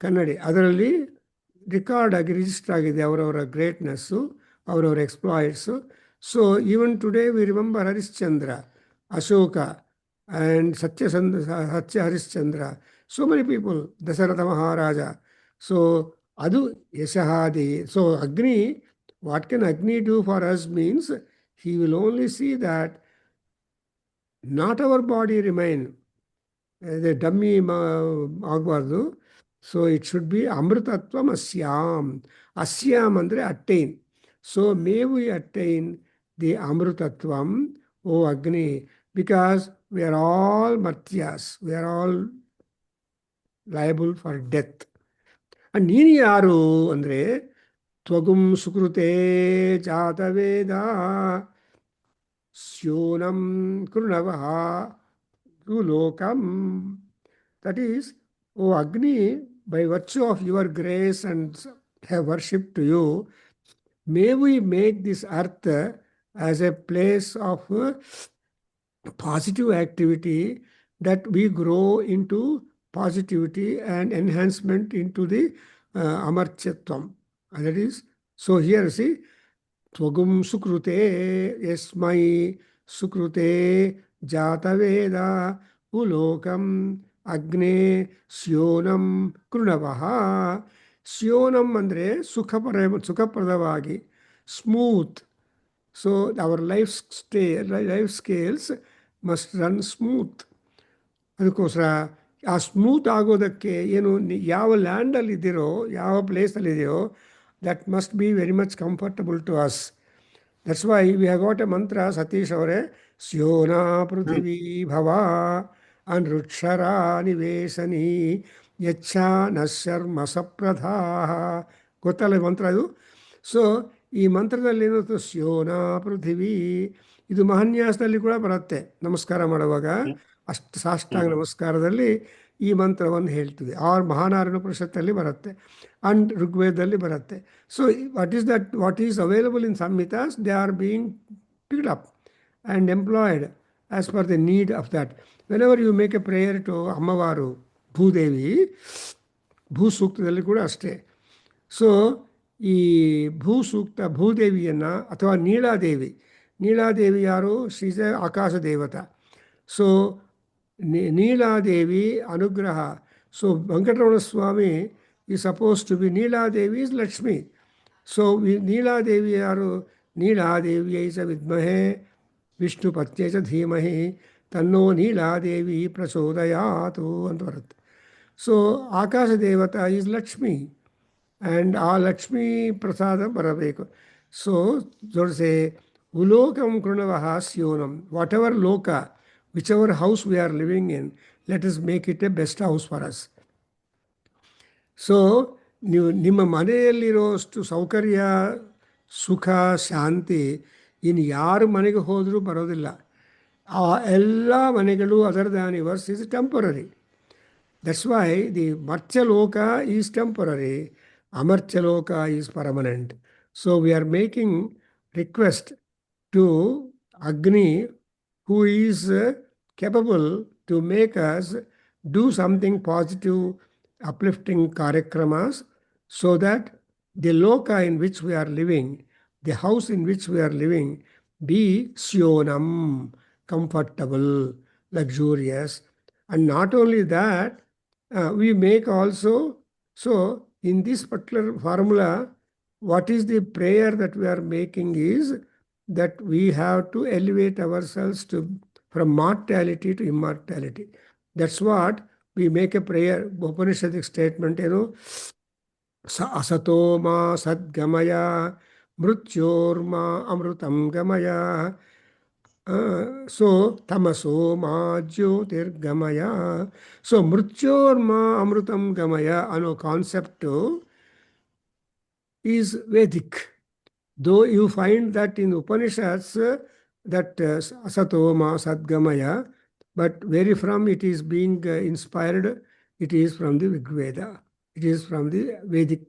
ಕನ್ನಡಿ, ಅದರಲ್ಲಿ ರೆಕಾರ್ಡ್ ಆಗಿ ರಿಜಿಸ್ಟರ್ ಆಗಿದೆ ಅವರವರ ಗ್ರೇಟ್ನೆಸ್ಸು, ಅವರವರ exploits. So even today we remember Harishchandra, Ashoka and Satya Harishchandra, so many people, Dasaratha Maharaja. So adu yashahadi. So Agni, what can Agni do for us means he will only see that not our body remain the dummy agbardu. So it should be amrutatvam asyam. Asyam andre attain. So may we attain the amrutatvam, O Agni, because we are all Martyas. We are all liable for death. And ನೀನು ಯಾರು ಅಂದರೆ, ತ್ವಗುಂ ಸುಕೃತೆ ಜಾತವೇದ ಸ್ಯೂನಂ ಕೃಣವಃ ಲೋಕಂ. That is, O Agni, by virtue of your grace and have worship to you, may we make this earth as a place of positive activity, that we grow into positivity and enhancement into the amartyatvam. That is, so here see, tvagum sukrute yasmai sukrute jataveda ulokam agne ಸ್ಯೋನಂ ಕೃಣವಃ. ಸ್ಯೋನಂ ಅಂದರೆ ಸುಖಪ್ರದವಾಗಿ, smooth. So our life scales must run smooth. ಅದಕ್ಕೋಸ್ಕರ ಆ smooth ಆಗೋದಕ್ಕೆ ಏನು, ಯಾವ ಲ್ಯಾಂಡಲ್ಲಿ ಇದ್ದೀರೋ, ಯಾವ ಪ್ಲೇಸಲ್ಲಿ ಇದೆಯೋ, that must be very much comfortable to us. That's why we have got a mantra, Satish ಅವರೇ, ಸ್ಯೋನಾ ಪೃಥಿವೀ ಭವ ಅನೃಕ್ಷರ ನಿವೇಶನಿ ಯಚ್ಛಾ ನಶರ್ಮ ಸಪ್ರಧಾ. ಗೊತ್ತಲ್ಲ ಮಂತ್ರ ಇದು? ಸೊ ಈ ಮಂತ್ರದಲ್ಲಿ ಏನಿತ್ತು, ಸ್ಯೋನಾ ಪೃಥಿವೀ, ಇದು ಮಹಾನ್ಯಾಸದಲ್ಲಿ ಕೂಡ ಬರುತ್ತೆ. ನಮಸ್ಕಾರ ಮಾಡುವಾಗ ಅಷ್ಟು ಸಾಷ್ಟಾಂಗ ನಮಸ್ಕಾರದಲ್ಲಿ ಈ ಮಂತ್ರವನ್ನು ಹೇಳ್ತೀವಿ. ಆರ್ ಮಹಾನಾರಾಯಣ ಉಪನಿಷತ್ತಲ್ಲಿ ಬರುತ್ತೆ ಅಂಡ್ ಋಗ್ವೇದದಲ್ಲಿ ಬರುತ್ತೆ. So what is available in Samhitas, they are being picked up and employed as per the need of that. Whenever you make a prayer to Ammavaru, Bhudevi, ಭೂ ಸೂಕ್ತದಲ್ಲಿ ಕೂಡ ಅಷ್ಟೇ. ಸೊ ಈ ಭೂ ಸೂಕ್ತ ಭೂದೇವಿಯನ್ನು ಅಥವಾ ನೀಳಾದೇವಿ ಯಾರು? She is a akasha devata. So Niladevi anugraha. So Venkataramana Swami ಈ suppose to be Niladevi is Lakshmi. So Niladevi ಯಾರು? ನೀಳಾದೇವಿಯೈ ಚ ವಿದ್ಮಹೇ ವಿಷ್ಣು ಪತ್ಯೈ ಚ ಧೀಮಹಿ ತನ್ನೋ ನೀಳಾದೇವಿ ಪ್ರಚೋದಯಾತು ಅಂತ ಬರುತ್ತೆ. So akasha devata is Lakshmi, and ಆ ಲಕ್ಷ್ಮೀ ಪ್ರಸಾದ ಬರಬೇಕು. ಸೊ ಜೋಡಿಸೆ ಉಲೋಕಂ ಕೃಣವಃ ಸ್ಯೋನಂ. Whatever loka, whichever house we are living in, let is make it a best house for us. So ನೀವು ನಿಮ್ಮ ಮನೆಯಲ್ಲಿರೋಷ್ಟು ಸೌಕರ್ಯ, ಸುಖ, ಶಾಂತಿ ಇನ್ನು ಯಾರು ಮನೆಗೆ ಹೋದರೂ ಬರೋದಿಲ್ಲ. ಆ ಎಲ್ಲ ಮನೆಗಳು other than yours is temporary. That's why the Martyaloka is temporary, Amartyaloka is permanent. So we are making request to Agni, who is capable to make us do something positive, uplifting karyakramas, so that the loka in which we are living, the house in which we are living, be syonam, comfortable, luxurious. And not only that, we make also, so in this particular formula, what is the prayer that we are making is that we have to elevate ourselves from mortality to immortality. That's what we make a prayer. Upanishadic statement, asato ma sadgamaya mrityorma amrutam gamaya. So tamaso ma jyotirgamaya. So mrityorma amrutam gamaya ano concept is Vedic. Though you find that in Upanishads that asato ma sadgamaya, but where from it is being inspired, it is from the Veda. It is from the Vedic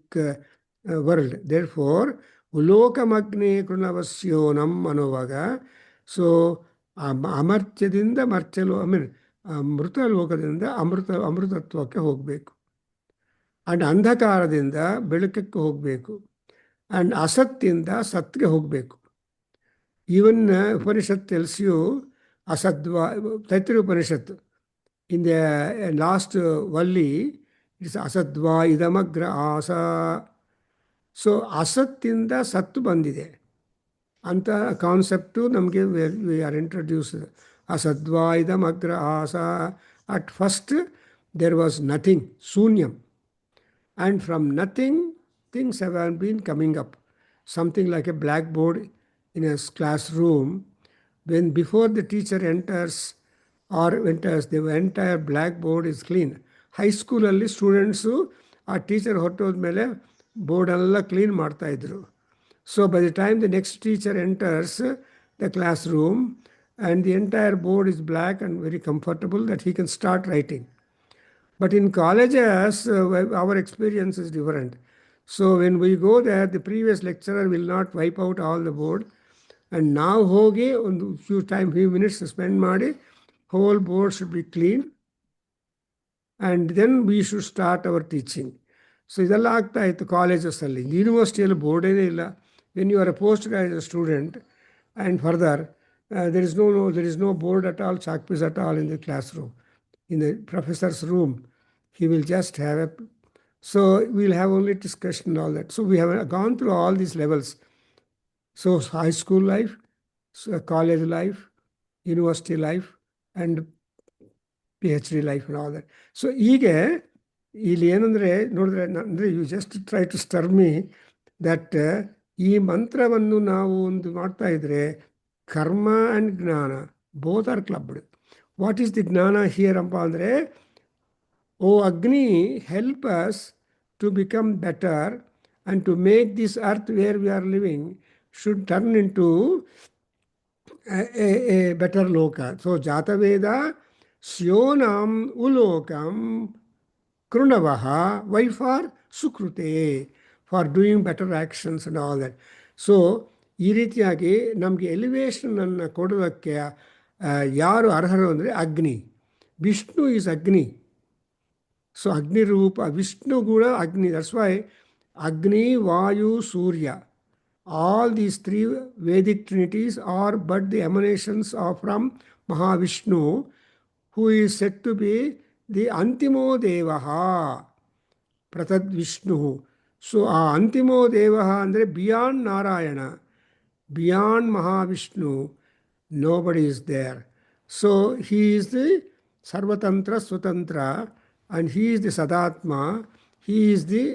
world. Therefore, ulokamagne krunavasyonam manovaga. So ಅಮರ್ತ್ಯದಿಂದ ಮೃತ ಲೋಕದಿಂದ ಅಮೃತತ್ವಕ್ಕೆ ಹೋಗಬೇಕು. And ಅಂಧಕಾರದಿಂದ ಬೆಳಕಕ್ಕೆ ಹೋಗಬೇಕು. And ಅಸತ್ತಿಂದ ಸತ್ಗೆ ಹೋಗಬೇಕು. Even Upanishad tells you ಅಸದ್ವಾ, Taittiriya Upanishad in the last valli it's ಅಸದ್ವಾ ಇದಮಗ್ರ ಆಸ. ಸೊ ಅಸತ್ತಿಂದ ಸತ್ತು ಬಂದಿದೆ ಅಂತ ಕಾನ್ಸೆಪ್ಟು ನಮಗೆ ವಿ ಆರ್ ಇಂಟ್ರೊಡ್ಯೂಸ್ಡ್. ಅಸದ್ವಾ ಇದಮಗ್ರ ಆಸ. At first there was nothing, ಶೂನ್ಯಂ. And from nothing things have been coming up. Something like a blackboard in a classroom. When before the teacher enters the entire blackboard is clean. ಹೈಸ್ಕೂಲಲ್ಲಿ students ಆ teacher ಹೊರಟೋದ್ಮೇಲೆ ಬೋರ್ಡೆಲ್ಲ clean ಮಾಡ್ತಾಯಿದ್ರು. So by the time the next teacher enters the classroom and the entire board is black and very comfortable, that he can start writing. But in colleges, our experience is different. So when we go there, the previous lecturer will not wipe out all the board. And now hogi on few minutes spend ಮಾಡಿ, whole board should be clean. And then we should start our teaching. So ಇದೆಲ್ಲ ಆಗ್ತಾ ಇತ್ತು ಕಾಲೇಜಸ್ಸಲ್ಲಿ. ಯೂನಿವರ್ಸಿಟಿಯಲ್ಲಿ ಬೋರ್ಡೇನೇ ಇಲ್ಲ. When you are a postgraduate student and further, there is no board at all, chalk piece at all in the classroom. In the professor's room, he will just have a... So we'll have only discussion and all that. So we have gone through all these levels. So high school life, college life, university life, and PhD life and all that. So ಹೀಗೆ ಇಲ್ಲಿ ಏನಂದರೆ ನೋಡಿದ್ರೆ, ಅಂದರೆ you just try to stir me that ಈ ಮಂತ್ರವನ್ನು ನಾವು ಒಂದು ಮಾಡ್ತಾ ಇದ್ರೆ karma and jnana both are clubbed. What is the jnana here ಅಪ್ಪ ಅಂದರೆ, O Agni, help us to become better and to make this earth where we are living should turn in to a better loka. So ಜಾತವೇದ ಸ್ಯೋನಾಂ ಉಲೋಕಂ ಕೃಣವಃ ವೈ ಫಾರ್ ಸುಕೃತೆ, for doing better actions and all that. So ಈ ರೀತಿಯಾಗಿ ನಮಗೆ ಎಲಿವೇಷನನ್ನು ಕೊಡೋದಕ್ಕೆ ಯಾರು ಅರ್ಹರು ಅಂದರೆ ಅಗ್ನಿ. ವಿಷ್ಣು ಈಸ್ ಅಗ್ನಿ. ಸೊ ಅಗ್ನಿ ರೂಪ ವಿಷ್ಣು ಕೂಡ ಅಗ್ನಿ. ದಟ್ಸ್ ವೈ ಅಗ್ನಿ, ವಾಯು, ಸೂರ್ಯ, all these three Vedic trinities are but the emanations of from Mahavishnu, who is said to be the Antimo Devaha, Pratad Vishnu. So Antimo Devaha andre beyond Narayana, beyond Mahavishnu, nobody is there. So he is the Sarvatantra Swatantra, and he is the Sadatma. He is the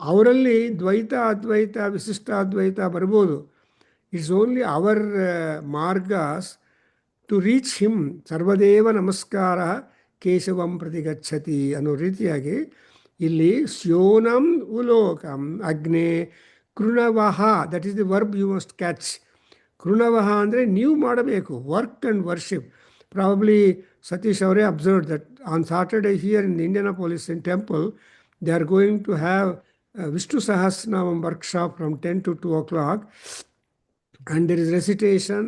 ಅವರಲ್ಲಿ ದ್ವೈತ ಅದ್ವೈತ ವಿಶಿಷ್ಟಾದ್ವೈತ ಬರ್ಬೋದು. It's only our margas to reach him. ಸರ್ವದೇವ ನಮಸ್ಕಾರ ಕೇಶವಂ ಪ್ರತಿ ಗಚ್ಚತಿ ಅನ್ನೋ ರೀತಿಯಾಗಿ ಇಲ್ಲಿ ಸ್ಯೋನಂ ಉಲೋಕಂ ಅಗ್ನೇ ಕೃಣವಹ, that is the verb you must catch. ಕೃಣವಹ ಅಂದರೆ ನೀವು ಮಾಡಬೇಕು, work and worship. Probably Satish ಅವರೇ observe that on Saturday here in Indianapolis in temple they are going to have Vishnu Sahasranamam workshop from 10 to 2 o'clock, and there is recitation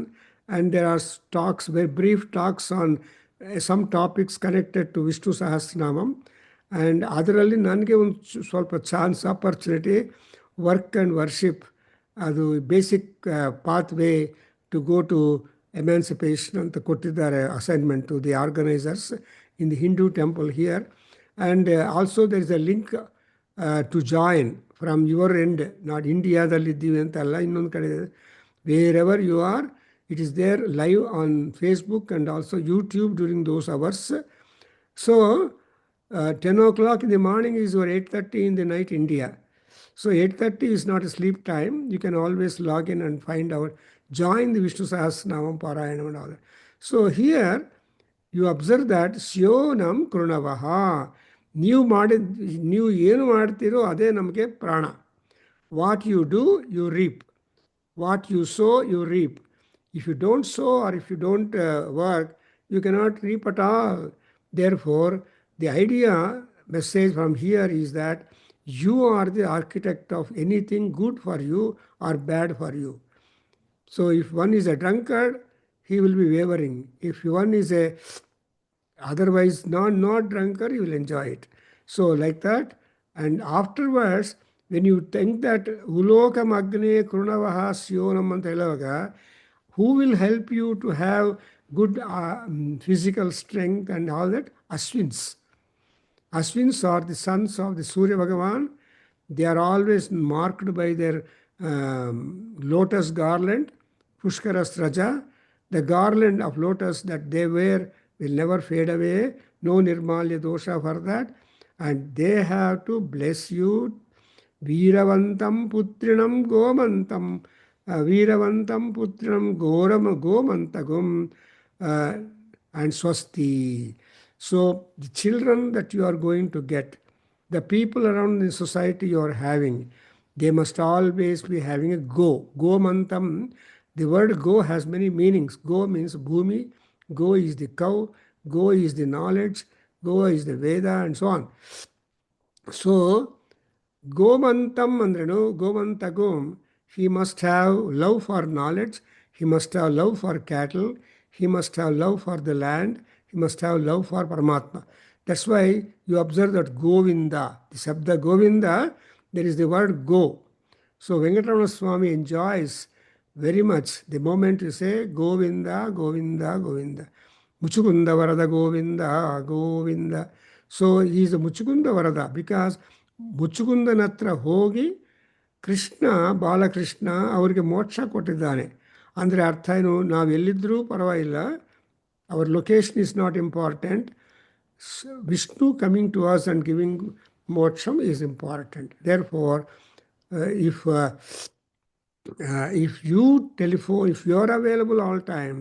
and there are talks, very brief talks on some topics connected to Vishnu Sahasranamam. And ಅದರಲ್ಲಿ ನನಗೆ ಒಂದು ಸ್ವಲ್ಪ chance, opportunity, work and worship, ಅದು basic pathway to go to emancipation ಅಂತ ಕೊಟ್ಟಿದ್ದಾರೆ assignment to the organisers in the Hindu temple here. And also there is a link to join from your end, not ಇಂಡಿಯಾದಲ್ಲಿದ್ದೀವಿ ಅಂತಲ್ಲ, ಇನ್ನೊಂದು ಕಡೆ wherever you are, it is there live on Facebook and also YouTube during those hours. So 10 o'clock in the morning is your 8:30 in the night India. So 8:30 is not a sleep time. You can always log in and find out, join the Vishnu Sahasranamam Parayanam and all that. So here you observe that ಸ್ಯೋನಂ ಕೃಣವಹ, ನೀವು ಏನು ಮಾಡ್ತೀರೋ ಅದೇ ನಮಗೆ ಪ್ರಾಣ. What you do you reap, what you sow you reap. If you don't sow or if you don't work, you cannot reap at all. Therefore the idea message from here is that you are the architect of anything good for you or bad for you. So if one is a drunkard, he will be wavering. If one is a otherwise not drunkard, you will enjoy it. So like that. And afterwards, when you think that ulokam agne krunavaha syonam anta helaga, who will help you to have good physical strength and all that? Ashwins. Ashwins are the sons of the Surya Bhagavan. They are always marked by their lotus garland, Pushkaras Raja. The garland of lotus that they wear will never fade away. No nirmalya dosha for that. And they have to bless you. Veeravantam putrinam gomantam. Veeravantam putrinam gomantagum. And swasti. So the children that you are going to get, the people around the society you are having, they must always be having a go. Gomantam. The word go has many meanings. Go means bhumi. Go is the cow. Go is the knowledge. Go is the Veda, and so on. So, Gomantam andrenu, Gomantagum, he must have love for knowledge. He must have love for cattle. He must have love for the land. He must have love for Paramatma. That's why you observe that Govinda, the Shabda Govinda, there is the word go. So, Venkatramana Swami enjoys very much the moment you say Govinda, Govinda, Govinda. Muchukunda Varada Govinda, Govinda. So he is a Muchukunda Varada because Muchukunda Natra Hogi, Krishna, Balakrishna, ಅವರಿಗೆ ಮೋಕ್ಷ ಕೊಟ್ಟಿದ್ದಾನೆ. ಅಂದರೆ ಅರ್ಥ ಏನು, ನಾವು ಎಲ್ಲಿದ್ದರೂ ಪರವಾಗಿಲ್ಲ, our location is not important. Vishnu coming to us and giving moksham is important. Therefore, if you telephone, if you are available all time,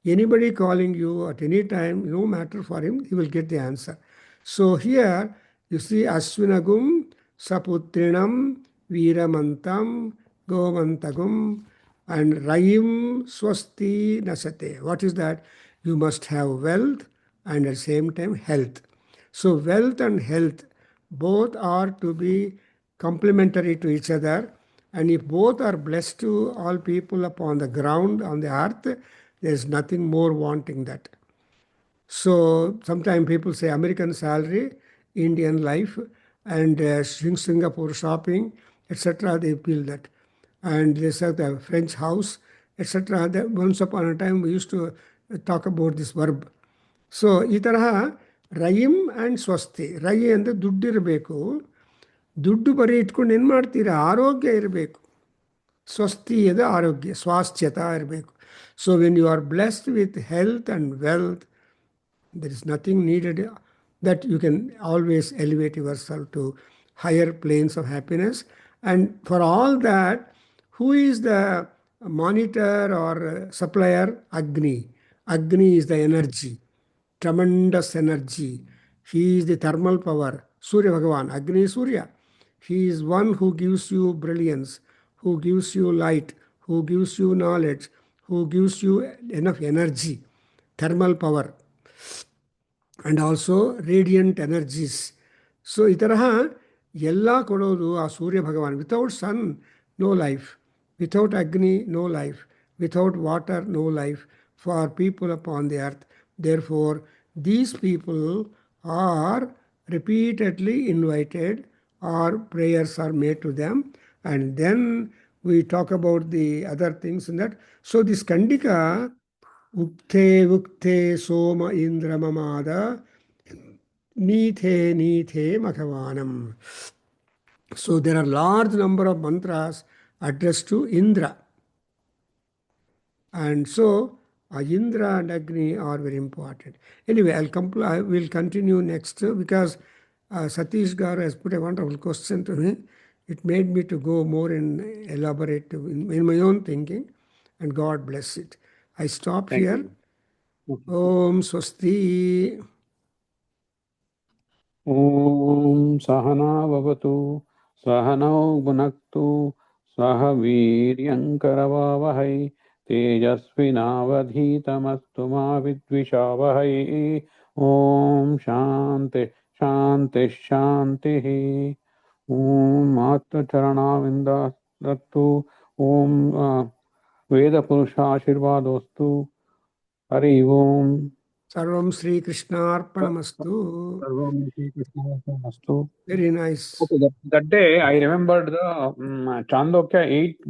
anybody calling you at any time, no matter for him, he will get the answer. So here you see Asvinagum, Saputrinam, Veeramantam, Gomantagum, and Rayim Swasti Nasate. What is that? You must have wealth and at the same time health. So wealth and health both are to be complementary to each other. And if both are blessed to all people upon the ground, on the earth, There's nothing more wanting that. So sometimes people say American salary, Indian life, and Singapore shopping, etc. They feel that. And they say the French house, etc. Once upon a time we used to talk about this verb. So ಈ ತರಹ ರಯಿಮ್ and ಸ್ವಸ್ತಿ. ರಯಿ ಅಂದರೆ ದುಡ್ಡಿರಬೇಕು. ದುಡ್ಡು ಬರೀ ಇಟ್ಕೊಂಡು ಏನು ಮಾಡ್ತೀರಾ? ಆರೋಗ್ಯ ಇರಬೇಕು. ಸ್ವಸ್ತಿ ಅದು ಆರೋಗ್ಯ, ಸ್ವಾಸ್ಥ್ಯತ ಇರಬೇಕು. So when you are blessed with health and wealth, there is nothing needed, that you can always elevate yourself to higher planes of happiness. And for all that, who is the monitor or supplier? Agni. Agni is the energy, tremendous energy. He is the thermal power. Surya Bhagavan, Agni is Surya. He is one who gives you brilliance, who gives you light, who gives you knowledge, who gives you enough energy, thermal power, and also radiant energies. So ಈ ತರಹ ಎಲ್ಲ ಕೊಡೋದು ಆ ಸೂರ್ಯ ಭಗವಾನ್. Without sun no life, without ಅಗ್ನಿ no life, without water no life for people upon the earth. Therefore these people are repeatedly invited, or prayers are made to them, and then we talk about the other things in that. So this Kandika, ukte soma indra mamada nithe makhavanam. So there are large number of mantras addressed to Indra. And so Indra and Agni are very important. Anyway, I will continue next, because Satish Garu has put a wonderful question to me. It made me to go more and elaborate in my own thinking, and God bless it. I stop here. Om Swasti. Om Sahana Vavatu Sahanau Bhunaktu Saha Viryankaravavahai Tejasvinavadhitamastu ma vidvishavahai. Om Shanti Shanti Shanti. Om Mata Charanavinda Dattu. Om Veda Purusha Ashirvadostu. Hari Om. Sarvam Sri Krishna Arpanamastu. Sarvam Sri Krishna Arpanamastu. Very nice. Okay, that day I remembered the Chandogya 8